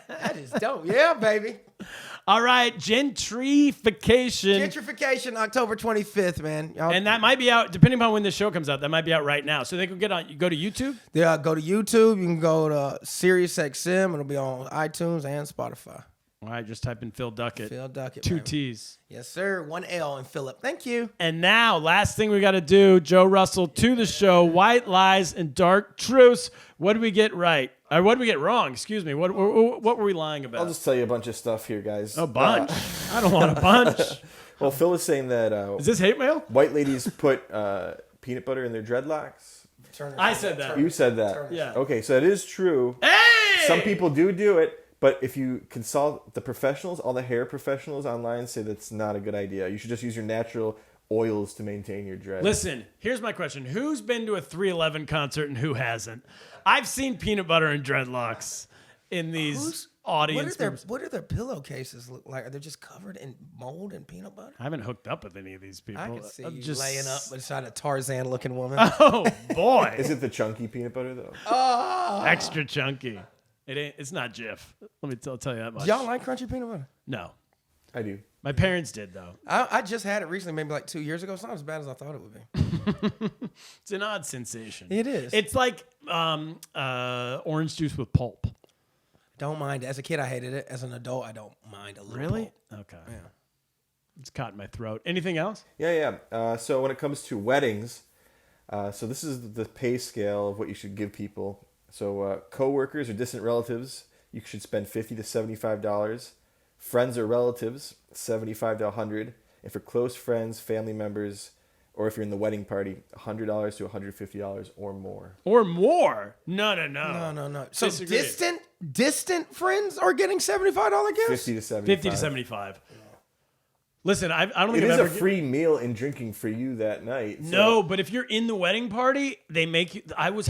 [SPEAKER 2] That is dope. Yeah, baby.
[SPEAKER 1] All right, gentrification.
[SPEAKER 2] Gentrification, October 25th, man. Y'all,
[SPEAKER 1] And that might be out, depending upon when this show comes out, that might be out right now. So they can get on, you go to YouTube.
[SPEAKER 2] yeah, go to YouTube. You can go to SiriusXM. It'll be on iTunes and Spotify.
[SPEAKER 1] All right, just type in Phil Duckett.
[SPEAKER 2] Phil Duckett.
[SPEAKER 1] 2
[SPEAKER 2] baby.
[SPEAKER 1] T's.
[SPEAKER 2] Yes, sir. 1 L in Philip. Thank you.
[SPEAKER 1] And now, last thing we got to do, Joe Russell to the show, White Lies and Dark Truths. What did we get right? Or what did we get wrong? Excuse me. What were we lying about?
[SPEAKER 5] I'll just tell you a bunch of stuff here, guys.
[SPEAKER 1] A bunch. I don't want a bunch.
[SPEAKER 5] Well, Phil is saying that
[SPEAKER 1] Is this hate mail?
[SPEAKER 5] white ladies put peanut butter in their dreadlocks.
[SPEAKER 1] I said that.
[SPEAKER 5] You said that.
[SPEAKER 1] Yeah.
[SPEAKER 5] Okay, so it is true.
[SPEAKER 1] Hey!
[SPEAKER 5] Some people do it, but if you consult the professionals, all the hair professionals online say that's not a good idea. You should just use your natural oils to maintain your dread.
[SPEAKER 1] Listen, here's my question. Who's been to a 311 concert and who hasn't? I've seen peanut butter and dreadlocks in these audience members.
[SPEAKER 2] What are their pillowcases look like? Are they just covered in mold and peanut butter?
[SPEAKER 1] I haven't hooked up with any of these people.
[SPEAKER 2] I can see
[SPEAKER 1] I'm
[SPEAKER 2] you laying up beside a Tarzan-looking woman.
[SPEAKER 1] Oh, boy.
[SPEAKER 5] Is it the chunky peanut butter though?
[SPEAKER 1] Extra chunky. It ain't. It's not Jif. Let me tell you that much.
[SPEAKER 2] Do y'all like crunchy peanut butter?
[SPEAKER 1] No.
[SPEAKER 5] I do.
[SPEAKER 1] My parents did, though.
[SPEAKER 2] I just had it recently, maybe like 2 years ago. It's not as bad as I thought it would be.
[SPEAKER 1] It's an odd sensation.
[SPEAKER 2] It is.
[SPEAKER 1] It's like orange juice with pulp.
[SPEAKER 2] Don't mind it. As a kid, I hated it. As an adult, I don't mind a little.
[SPEAKER 1] Really?
[SPEAKER 2] pulp.
[SPEAKER 1] Okay.
[SPEAKER 2] Yeah.
[SPEAKER 1] It's caught in my throat. Anything else?
[SPEAKER 5] Yeah. So when it comes to weddings, so this is the pay scale of what you should give people. So coworkers or distant relatives, you should spend $50 to $75. Friends or relatives, $75 to $100. And for close friends, family members, or if you're in the wedding party, $100 to $150 or more.
[SPEAKER 1] Or more? No.
[SPEAKER 2] No. So
[SPEAKER 1] Disagree.
[SPEAKER 2] distant friends are getting $75 gifts?
[SPEAKER 5] 50 to 75.
[SPEAKER 1] 50 to 75. Listen, I don't think
[SPEAKER 5] It
[SPEAKER 1] I've
[SPEAKER 5] is a
[SPEAKER 1] ever...
[SPEAKER 5] free meal and drinking for you that night. So.
[SPEAKER 1] No, but if you're in the wedding party, they make you... I was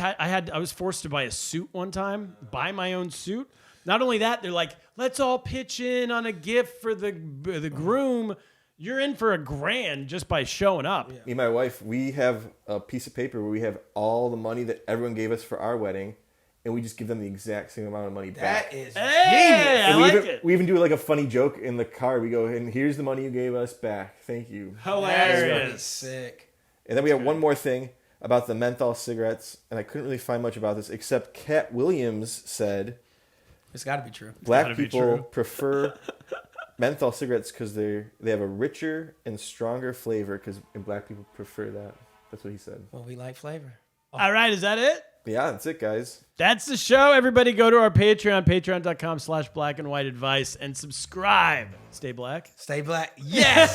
[SPEAKER 1] forced to buy a suit one time, buy my own suit. Not only that, they're like, let's all pitch in on a gift for the groom. You're in for $1,000 just by showing up.
[SPEAKER 5] Me and my wife, we have a piece of paper where we have all the money that everyone gave us for our wedding, and we just give them the exact same amount of money back.
[SPEAKER 2] That is
[SPEAKER 1] Hey, I
[SPEAKER 5] And
[SPEAKER 1] like it.
[SPEAKER 5] we even do like a funny joke in the card. We go, and here's the money you gave us back. Thank you.
[SPEAKER 1] Hilarious.
[SPEAKER 2] sick.
[SPEAKER 5] And then we have one more thing about the menthol cigarettes, and I couldn't really find much about this, except Cat Williams said
[SPEAKER 2] It's got to be true.
[SPEAKER 5] black
[SPEAKER 1] gotta be
[SPEAKER 5] people
[SPEAKER 1] true.
[SPEAKER 5] prefer menthol cigarettes because they have a richer and stronger flavor, and black people prefer that. That's what he said.
[SPEAKER 2] Well, we like flavor.
[SPEAKER 1] All right, is that it?
[SPEAKER 5] Yeah, that's it, guys.
[SPEAKER 1] That's the show. Everybody go to our Patreon, patreon.com/blackandwhiteadvice, and subscribe. Stay black.
[SPEAKER 2] Stay black. Yes.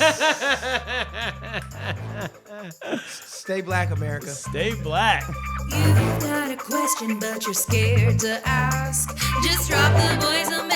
[SPEAKER 2] Stay black, America.
[SPEAKER 1] Stay black.
[SPEAKER 4] You've got a question, but you're scared to ask. Just drop the boys a